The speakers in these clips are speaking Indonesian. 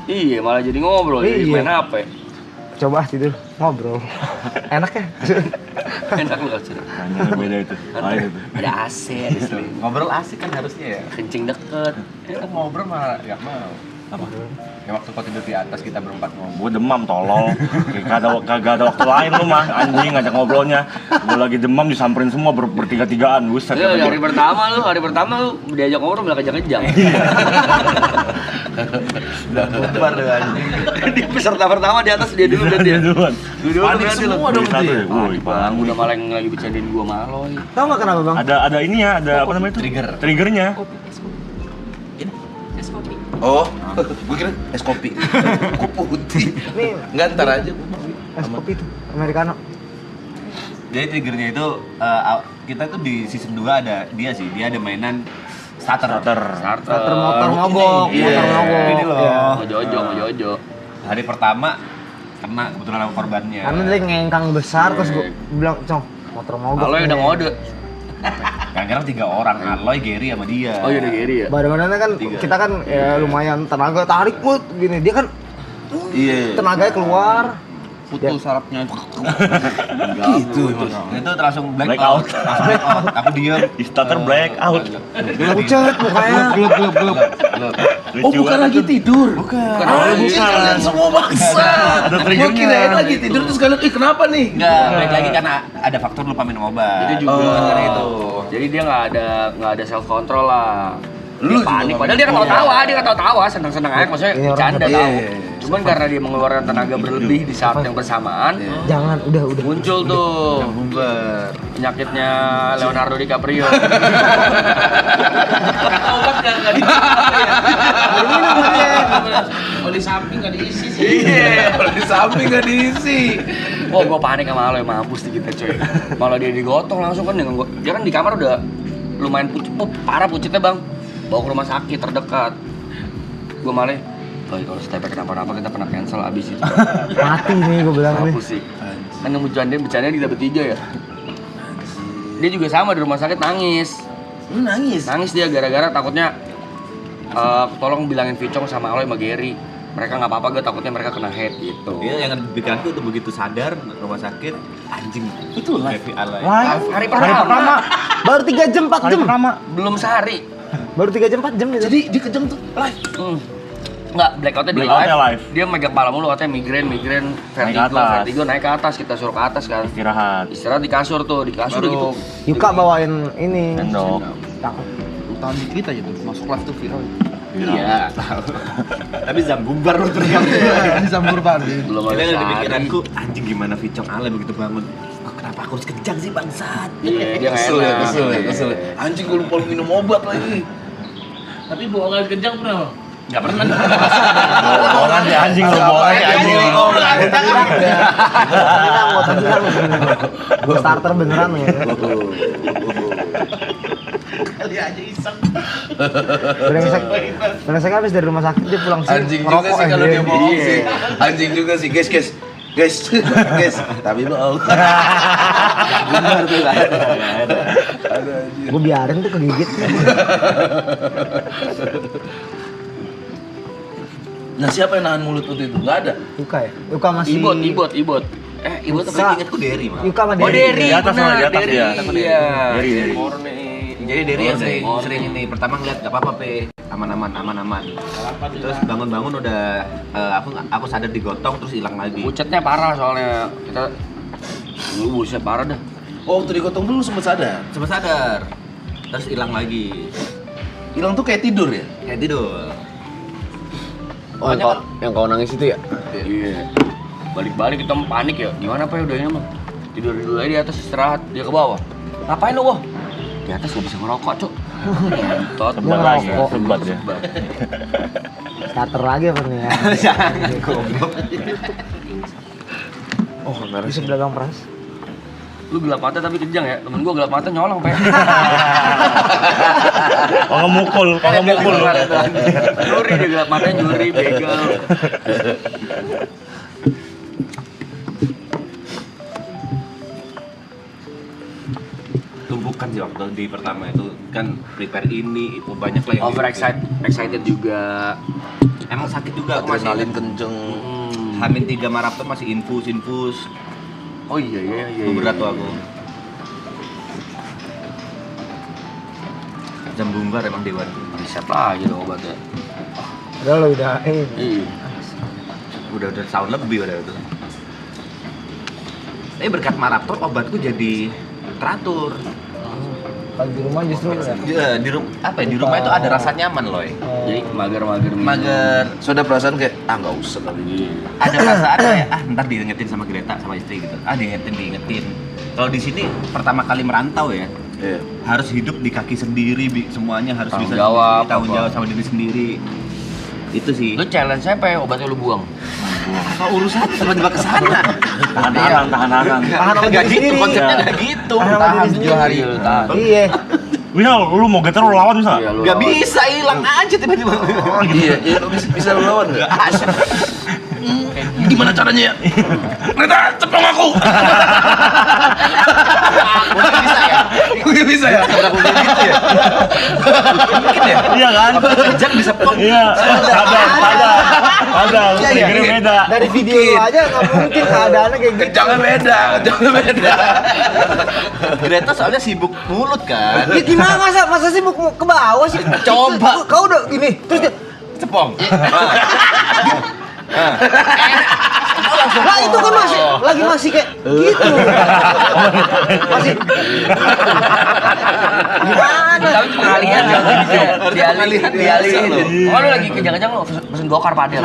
Iya, malah jadi ngobrol, jadi main HP. Coba tidur, ngobrol. Enak ya? Enak lu kasih. Hanya beda itu. Ada AC di sini. Ngobrol asik kan harusnya ya. Kencing deket. Kita ngobrol malah nggak mau. Apa? Ya waktu kau tidur di atas kita berempat ngobrol. Gue demam tolol. Kagak ada waktu lain lu mah anjing ngajak ngobrolnya. Gue lagi demam disamperin semua bertiga-tigaan. Buset. Iya, hari pertama lu diajak ngobrol malah kejang-kejang. Udah bubar lu anjing. Di peserta pertama di atas dia dulu dan dia duluan. Panik semua dong Satu itu. ya. Woi, Bang, udah malah yang lagi bercandain gua sama Aloy. Tahu nggak kenapa bang? ada ini ya, ada apa namanya itu? Triggernya. Oh, gue kira es kopi. Kopi putih. Nih Enggak ntar aja. es kopi tuh, americano. Jadi triggernya itu kita tuh di season 2 ada dia ada mainan starter. Starter motor mogok, Iya. motor mogok. Ini loh. Iya. Mojojo. Hari pertama kena kebetulan sama korbannya. Karena dia ngengkang besar, terus gue bilang, Cong, motor mogok. Aloy nih." udah ngode. Kadang-kadang 3 orang, Aloy, Gary sama dia. Oh iya udah Gary ya. Badan-badannya kan, kita kan ya lumayan tenaga, tarik mut, gini. Dia kan Iya. tenaganya keluar. Putus sarapnya. Gitu emang. Itu langsung black out. Langsung black out. Aku diam. Starter black out. Pucet mukanya. Gelap. Oh, bukan lagi tidur. Bukan. Kalian semua maksa. Ada Gua triggernya. kirain lagi tidur terus kalian, kenapa nih? Enggak, balik lagi karena ada faktor lupa minum obat. Itu juga. Karena itu. Jadi dia nggak ada self control lah. Lu Dia panik, juga padahal dia nggak tahu-tawa, senang-senang aja, maksudnya Ini orang bercanda iya. tahu. Cuman karena dia mengeluarkan tenaga berlebih di saat yang bersamaan, Jangan, udah. muncul tuh Bumber. penyakitnya Leonardo DiCaprio. Obat nggak Minum aja. oli samping nggak diisi sih. Iya. Kalau di samping enggak diisi. Wah, gue panik sama Aloy, mampus di kita coy. Malah dia digotong langsung kan dengan gua. Dia kan di kamar udah lumayan parah pucitnya bang. Bawa ke rumah sakit terdekat. Gue malah, kalau stepnya kenapa-napa kita pernah cancel abis itu. Mati nih gue bilang nih. Mampus sih. Kan yang bercanda kita bertiga ya. Dia juga sama di rumah sakit nangis. Lu nangis. Nangis dia gara-gara takutnya tolong bilangin Vicong sama Aloy sama Gary. Mereka nggak apa-apa, gue takutnya mereka kena head gitu. Dia yang pikiranku tuh begitu sadar rumah sakit anjing. Itu Devi Alay. Hari pertama. Baru 3 jam, 4 jam. Belum sehari. Baru 3 jam, 4 jam gitu. Jadi dia kejang tuh live. Enggak, blackoutnya di Blackoutnya live. Dia megang kepala mulu, katanya migrain, vertigo naik ke atas, kita suruh ke atas kan. Istirahat. Di kasur Baru gitu. Yuka bawain ini. Sendok. Takut. Tahun dikit aja tuh masuk live tuh viral. Iya. Tapi zam bubar lu teriak. Ini zam bubar. Belum Kita ada ada di sehari. pikiranku anjing gimana Vicong Alay begitu bangun. Oh, kenapa aku harus kejang sih bangsat? Iya, dia nggak enak. kesel. Anjing gue lupa minum obat lagi. Tapi bohongan kejang pernah. Enggak pernah. Bohongan si anjing lu, bohongan si anjing. Gue starter beneran ya. Kali aja iseng. Brengsek habis dari rumah sakit dia pulang sini. Anjing juga sih kalau dia bohong sih. Anjing juga sih, guys. Tapi bohong. Benar tuh lah. Aduh anjing. Gue biarin tuh kegigit. Nah, siapa yang nahan mulut waktu itu? Enggak ada. Yuka ya? Yuka masih. Ibot. Ibut apa ingat ku Derry mah. Yuka sama Oh, Derry. Derry, Di atas benar, sama di atas Derry. dia. Iya. Derry. Jadi Derry yang sering ini pertama ngeliat gak apa-apa pe aman. Terus bangun-bangun udah aku sadar digotong terus hilang lagi. Pucetnya parah soalnya. Kita buset parah dah. Oh, waktu digotong dulu sempat sadar. Sempat sadar. Terus hilang lagi. Hilang tuh kayak tidur ya? Kayak tidur. Oh, yang kau nangis itu ya? Iya. Balik-balik kita panik ya. Gimana Pak udahnya mah? Tidur dulu aja di atas istirahat, dia ke bawah. Ngapain lu, Wah? Di atas nggak bisa ngerokok, Cuk. Tot. Sebat lagi ya, sebat ya. Starter lagi apa nih ya? Oh, merah. Di sebelah Bang Pras. Lu gelap mata tapi kejang ya. Temen gua gelap mata nyolong, Pak. Oh ngemukul. Juri dia gelap matanya juri begal. bukan sih waktu di pertama itu kan prepare ini itu banyak lah yang excited juga. emang sakit juga aku masih Adrenalin kenceng. Hamin 3 maraton masih infus Oh iya. berat tuh aku jam bunggar emang Dewan Riset lagi dong obatnya. Udah lo udah Iya. udah tahun lebih udah itu. Tapi berkat maraton obatku jadi teratur. kalau di rumah justru ya. Di rumah itu ada rasa nyaman loh. Jadi mager-mager minum. Mager. So ada perasaan kayak nggak usah kali ini. Ada perasaan kayak ntar diingetin sama Greta sama istri gitu. Diingetin. Kalau di sini pertama kali merantau ya, Iya. harus hidup di kaki sendiri, semuanya harus Tanggung bisa jawab, tanggung apa. jawab sama diri sendiri. Itu sih. Lu challenge siapa ya obatnya lu buang? Apa urusan tiba-tiba ke sana? Tahan-tahanan. Tahan sama Enggak diri gitu sendiri. konsepnya Iya. enggak gitu. Tahan sama diri 7 hari lu tahan. Iya. Bisa lu mau getar lu lawan bisa? Iya, lu Enggak lawan. bisa hilang aja tiba-tiba. Iya, lu bisa lu lawan nggak? Gimana caranya ya? Greta, cepeng aku. Mungkin bisa ya? Mungkin bisa ya. Mungkin ya? Iya kan? Kejang bisa peng. Iya. Sadar. Iya, Triggernya iya. beda. Dari video lu aja nggak mungkin keadaannya kayak gitu. Jangan beda. Greta soalnya sibuk mulut kan. Ya gimana masa sih mau ke bawah sih? Coba. Kau udah gini terus dia Cepong. lah itu kan masih kayak gitu. Masih gimana? Tapi pengalihan dialihin. Oh lu lagi kejang-kejang lu pesen gokar padel.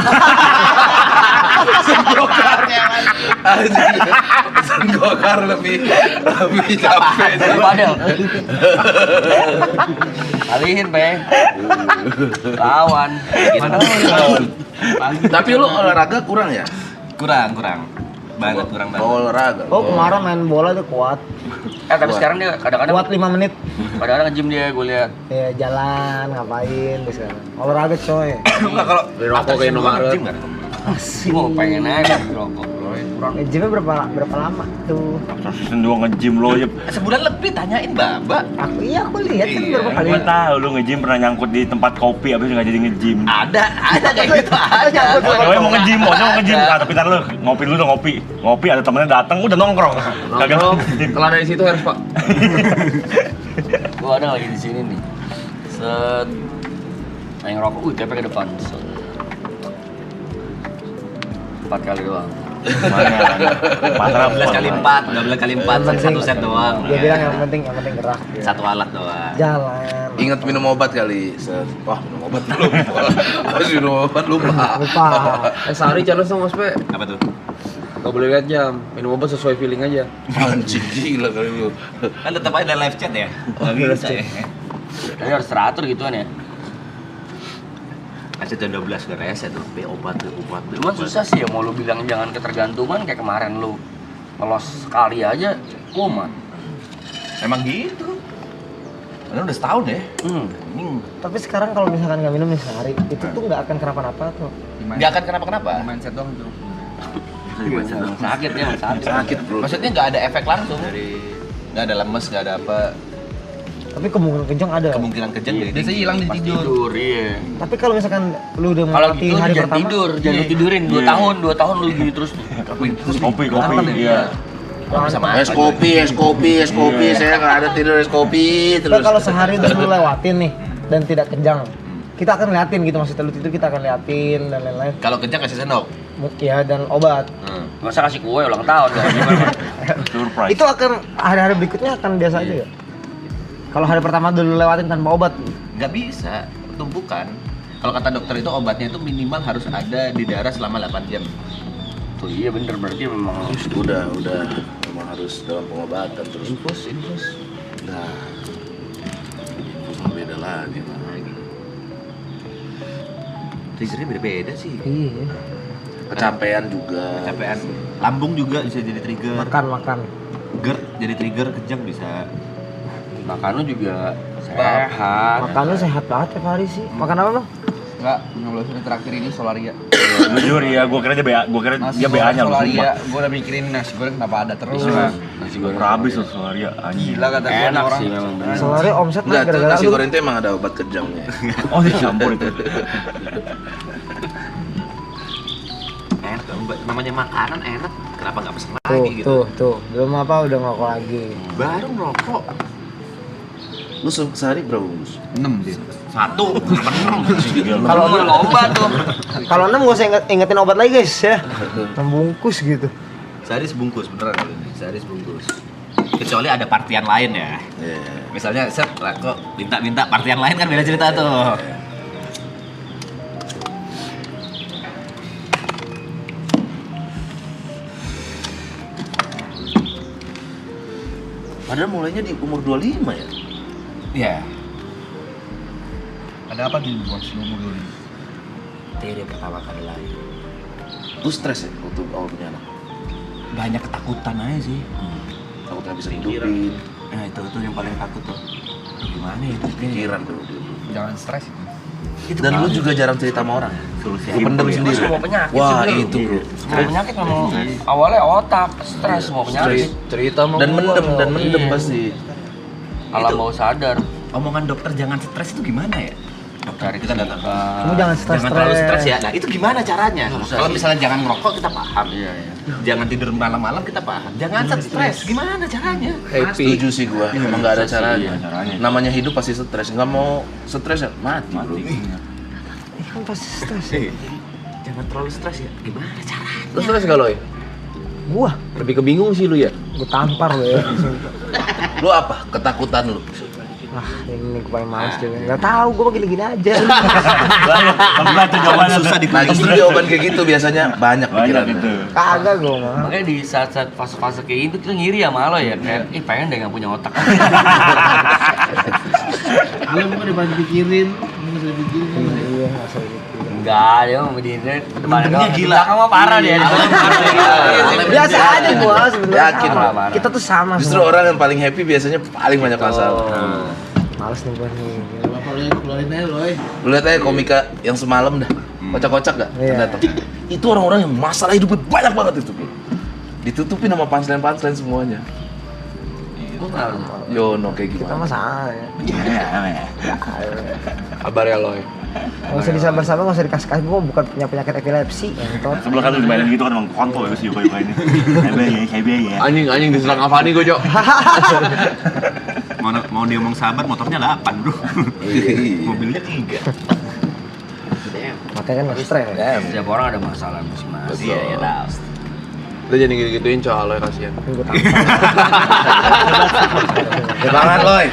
Pesan gokar lebih capek. Padel. Alihin pe. Lawan. Tapi lu olahraga kurang ya? Kurang. Banget kurang banget. Olahraga. Oh kemarin main bola tuh kuat. Tapi sekarang dia kadang-kadang Kuat 5 menit. kadang-kadang nge-gym dia gue lihat. Ya jalan ngapain terus sekarang. Olahraga coy. Enggak kalau Beli rokok ke Indomaret. Gue pengen aja ngerokok. Kurang. Gymnya berapa lama tuh? Season 2 nge-gym lo aja. sebulan lebih tanyain Baba. Aku lihat kan Iya, berapa kali. Gue tahu lu nge-gym pernah nyangkut di tempat kopi abis nggak jadi nge-gym. Ada kayak gitu ada. Cewek mau nge-gym, tapi ntar lu ngopi dulu dong ngopi ada temennya datang udah nongkrong. Kagak nge-gym. Kalau dari situ harus Pak. Gue ada lagi di sini nih. Set. Main ngerokok. Tapi ke depan. Set. 4 kali doang. Mana 12 kali 4 satu set doang. Dia bilang yang penting gerak. Satu alat doang. Jalan. Ingat minum obat kali. Wah, minum obat belum. Harus minum obat lupa. Lupa. Sehari challenge dong Mas Pe. Apa tuh? Gak boleh lihat jam. Minum obat sesuai feeling aja. Anjing gila kali lu. Kan tetap ada live chat ya. Enggak bisa ya. Jadi harus teratur gituan ya. Aja jam 12 udah reset tuh. Obat. Cuman susah sih ya mau lu bilang jangan ketergantungan kayak kemarin lu ngelos sekali aja kumat. Emang gitu. Karena udah setahun ya. Tapi sekarang kalau misalkan nggak minum nih sehari, itu tuh nggak akan kenapa-napa tuh. Enggak akan kenapa-kenapa. Mindset doang tuh. Sakit ya, sakit. Sakit, bro. Maksudnya nggak ada efek langsung. Nggak ada lemes, nggak ada apa. Tapi kemungkinan kejang ada. Kemungkinan kejang jadi Biasanya hilang di Pas tidur. tidur, iya. Tapi kalau misalkan lu udah Kalau melewati gitu hari jangan pertama, tidur, jangan lu tidurin 2 Iya. tahun, 2 tahun lu gini terus nih. kopi iya. bisa mati. Es kopi, saya nggak ada tidur es kopi tapi terus. kalau sehari udah lu lewatin nih dan tidak kejang, kita akan liatin gitu maksudnya lu tidur kita akan liatin dan lain-lain. Kalau kejang kasih sendok. Ya dan obat. Masa kasih kue ulang tahun dong gimana? Surprise. Itu akan hari-hari berikutnya akan biasa aja ya. Kalau hari pertama dulu lewatin tanpa obat, Nggak bisa, tumpukan. Kalau kata dokter itu obatnya itu minimal harus ada di darah selama 8 jam. Tuh iya bener berarti memang Udah, memang harus dalam pengobatan terus. Infus. Nah, itu mah beda lagi lah. Triggernya beda-beda sih. iya. Kecapean juga. Kecapean. Lambung juga bisa jadi trigger. Makan. GERD jadi trigger, kejang bisa. makan lu juga sehat. Makan lu sehat banget tiap hari sih. Makan apa bang? Enggak, nyoblosin terakhir ini Solaria. Jujur ya, gua kira dia BA-nya loh. Solaria, gua udah mikirin nasi goreng kenapa ada terus. Nasi goreng habis loh Solaria anjing. Gila kata gua Enak orang. sih memang. Soalnya omset Enggak, naik tuh gara-gara nasi lu. goreng itu emang ada obat kejangnya. Oh, dicampur itu. Enak, namanya makanan enak. Kenapa nggak pesen Tuh, lagi gitu? tuh. Belum apa udah ngerokok lagi. Baru ngerokok. Lu sehari berapa bungkus? 6 dia. 1, kenapa 6? Kalau Lu lomba tuh. kalau 6 gak usah ingetin obat lagi guys ya. 6 bungkus gitu. Sehari sebungkus, beneran kalau ini. Sehari sebungkus. Kecuali ada partian lain ya. Iya. Misalnya set kok minta partian lain kan beda cerita tuh. Padahal mulainya di umur 25 ya? Iya. Ada apa di buat umur dulu? Tiri pertama kali lahir. Lu stres ya waktu awal punya anak? Banyak ketakutan aja sih. Takut nggak bisa hidupin, Nah itu yang paling takut tuh. Gimana ya hidupnya? pikiran tuh. Jangan stres itu. Dan lu juga jarang cerita sama orang. Solusi Lu pendem ya. sendiri. Semua penyakit Wah, sih, bro. itu bro. Semua penyakit memang awalnya otak, stres semua penyakit. Cerita sama Dan gua mendem Iya. pasti. Alam bawah sadar. Omongan dokter jangan stres itu gimana ya? Dokter kita datang ke Kamu jangan stres-stres. Jangan terlalu stres ya. Nah, itu gimana caranya? Kalau misalnya jangan ngerokok kita paham. Iya, iya. Jangan tidur malam-malam kita paham. Jangan stres. Gimana caranya? happy. Setuju sih gua. Emang nggak ada caranya. caranya. Namanya hidup pasti stres. Nggak mau stres ya mati bro. Ini kan pasti stres. Jangan terlalu stres ya. Gimana caranya? Lu stres gak Loy? Gua Lebih kebingung sih lu ya. tampar lo ya. Lu apa? Ketakutan lu. Wah, ini gue paling males juga. Enggak tahu, gua mah gini-gini aja. Enggak tuh jawabannya Susah tuh. Nah justru jawaban kayak gitu biasanya banyak Banyak pikiran. itu. Kagak gua mah. Makanya di saat-saat fase-fase kayak itu kita ngiri sama lo ya kayak pengen deh nggak punya otak. Lu mau depan pikirin, mau dipikirin. Iya, enggak usah gitu. Enggak, dia mau berdiri depan Mendemnya gila. Kamu parah dia. Biasa aja gua sebenarnya. Yakin, sama. Pak. Kita tuh sama. Justru semua. orang yang paling happy biasanya paling banyak masalah. Males nih gua nih. Apa lu keluarin aja lo, Lu lihat aja komika yang semalam dah. Kocak-kocak gak? Iya. Datang. Itu orang-orang yang masalah hidupnya banyak banget itu, bro. Ditutupin sama punchline semuanya. Yono kayak Kita gimana? mah sama ya. Kabar ya Loy. Enggak usah disabar-sabar, enggak usah dikasih-kasih. Gua bukan punya penyakit epilepsi. Entot. Sebelum kan lu dimainin gitu kan emang kontol ya sih yuka ini. Hebe ya. Anjing diserang Avani gua, Jok. Mau dia ngomong sabar, motornya 8, Bro. Mobilnya 3. Makanya kan nggak stres. Setiap orang ada masalah masing-masing. Iya, ya tahu. Lu jangan gitu-gituin Cok, Loy kasihan. Tapi gua tampar. Tangan, Loy.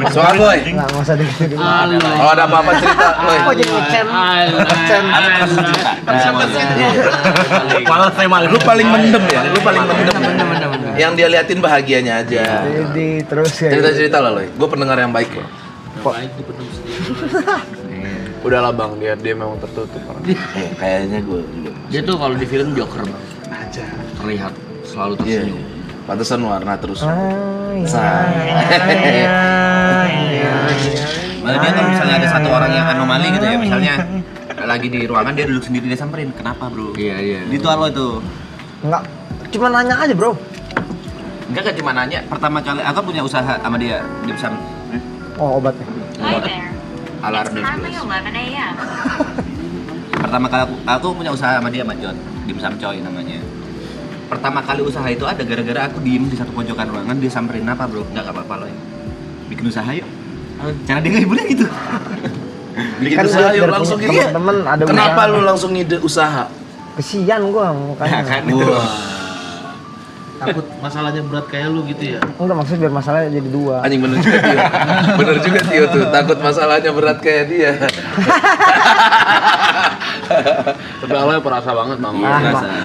Soal, Loy. Enggak usah gitu. Kalau ada apa-apa cerita, Loy. Kok jadi ngecen? Ngecen. Ada kasus cerita. Malah saya malah Lu paling mendem ya? Lu paling mendem. Bener. Yang dia liatin bahagianya aja. Jadi terus ya. Cerita-cerita lah, Loy. Gue pendengar yang baik loh. Udahlah Bang, dia memang tertutup orang. Kayaknya gue. Dia tuh kalau di film Joker banget. Terlihat selalu Iya. tersenyum. Pantesan warna terus. Malah dia kalau misalnya ada satu orang yang anomali gitu ya, misalnya lagi di ruangan dia duduk sendiri dia samperin. Kenapa, Bro? Iya. Itu lo itu. Enggak. Cuma nanya aja, Bro. Enggak cuma nanya, pertama kali aku punya usaha sama dia di pesantren Oh, obatnya. Hi there. Alarm It's currently 12. 11 a.m. Pertama kali aku punya usaha sama dia sama John, Dimsum Coy namanya. Pertama kali usaha itu ada gara-gara aku diem di satu pojokan ruangan, dia samperin apa bro? Enggak apa-apa loh. Bikin usaha yuk. Cara dia ngehiburnya gitu. Bikin Kan usaha biar yuk punya langsung gitu. temen-temen ada Kenapa usaha. lu langsung ngide usaha? Kesian gua mukanya. Kan Takut masalahnya berat kayak lu gitu ya. Enggak, maksudnya biar masalahnya jadi dua. Anjing bener juga Tio. Bener juga Tio tuh. Takut masalahnya berat kayak dia. Tapi Loy perasa banget Bang. Ah, Rasa.